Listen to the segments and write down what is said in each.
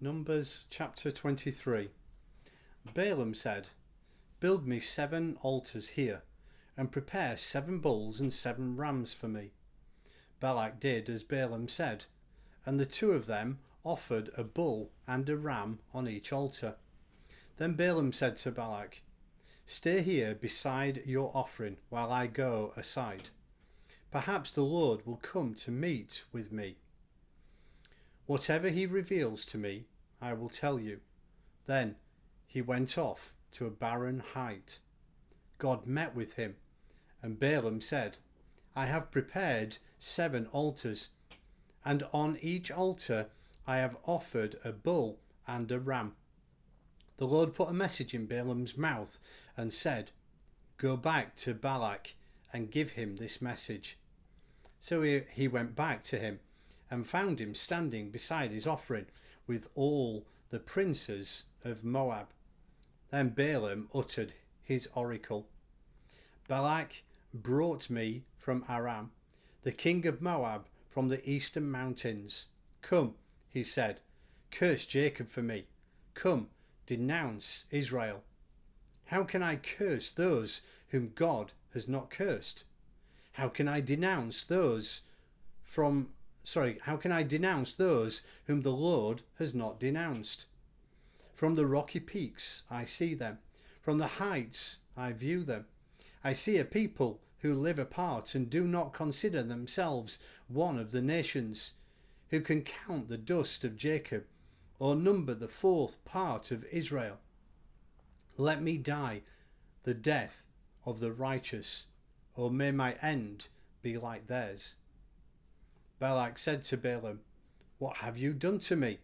Numbers chapter 23. Balaam said, "Build me 7 altars here, and prepare 7 bulls and 7 rams for me." Balak did as Balaam said, and the 2 of them offered a bull and a ram on each altar. Then Balaam said to Balak, "Stay here beside your offering while I go aside. Perhaps the Lord will come to meet with me. Whatever he reveals to me, I will tell you." Then he went off to a barren height. God met with him, and Balaam said, "I have prepared 7 altars, and on each altar I have offered a bull and a ram." The Lord put a message in Balaam's mouth and said, "Go back to Balak and give him this message." So he went back to him and found him standing beside his offering with all the princes of Moab. Then Balaam uttered his oracle. "Balak brought me from Aram, the king of Moab, from the eastern mountains. Come," he said, "curse Jacob for me. Come, denounce Israel. How can I curse those whom God has not cursed? How can I denounce those whom the Lord has not denounced? From the rocky peaks I see them, from the heights I view them. I see a people who live apart and do not consider themselves one of the nations, who can count the dust of Jacob or number the 4th part of Israel. Let me die the death of the righteous, or may my end be like theirs." Balak said to Balaam, "What have you done to me?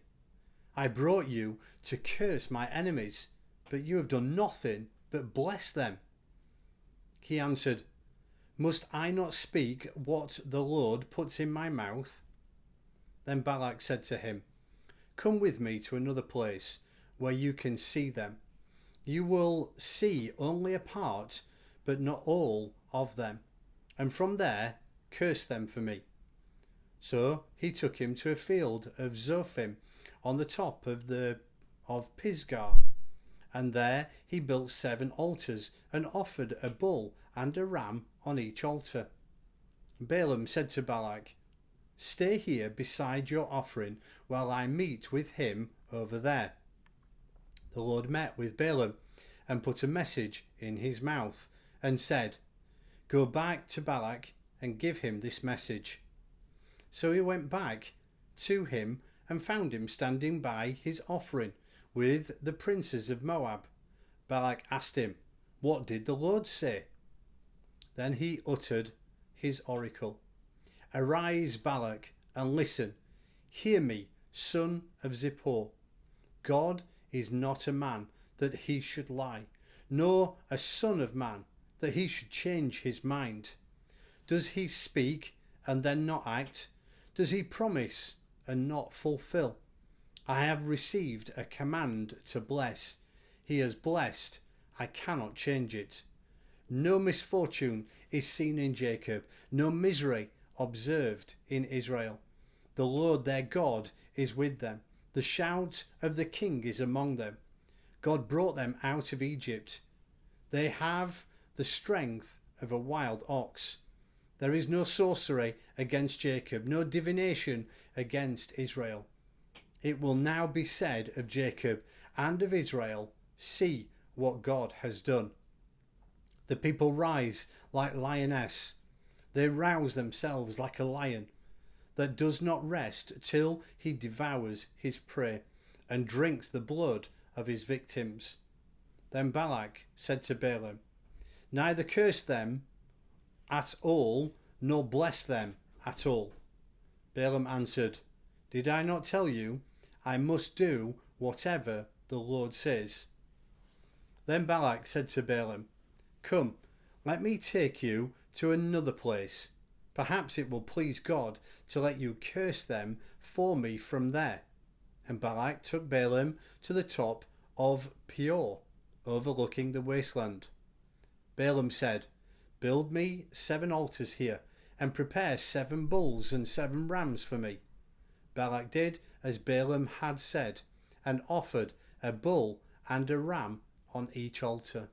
I brought you to curse my enemies, but you have done nothing but bless them." He answered, "Must I not speak what the Lord puts in my mouth?" Then Balak said to him, "Come with me to another place where you can see them. You will see only a part, but not all of them, and from there curse them for me." So he took him to a field of Zophim on the top of Pisgah, and there he built 7 altars and offered a bull and a ram on each altar. Balaam said to Balak, "Stay here beside your offering while I meet with him over there." The Lord met with Balaam and put a message in his mouth and said, "Go back to Balak and give him this message." So he went back to him and found him standing by his offering with the princes of Moab. Balak asked him, "What did the Lord say?" Then he uttered his oracle. "Arise, Balak, and listen. Hear me, son of Zippor. God is not a man that he should lie, nor a son of man that he should change his mind. Does he speak and then not act? Does he promise and not fulfill? I have received a command to bless. He has blessed. I cannot change it. No misfortune is seen in Jacob, no misery observed in Israel. The Lord their God is with them. The shout of the king is among them. God brought them out of Egypt. They have the strength of a wild ox. There is no sorcery against Jacob, no divination against Israel. It will now be said of Jacob and of Israel, 'See what God has done.' The people rise like lioness. They rouse themselves like a lion that does not rest till he devours his prey and drinks the blood of his victims." Then Balak said to Balaam, "Neither curse them at all, nor bless them at all." Balaam answered, "Did I not tell you I must do whatever the Lord says?" Then Balak said to Balaam, "Come, let me take you to another place. Perhaps it will please God to let you curse them for me from there." And Balak took Balaam to the top of Peor, overlooking the wasteland. Balaam said, "Build me 7 altars here, and prepare 7 bulls and 7 rams for me." Balak did as Balaam had said, and offered a bull and a ram on each altar.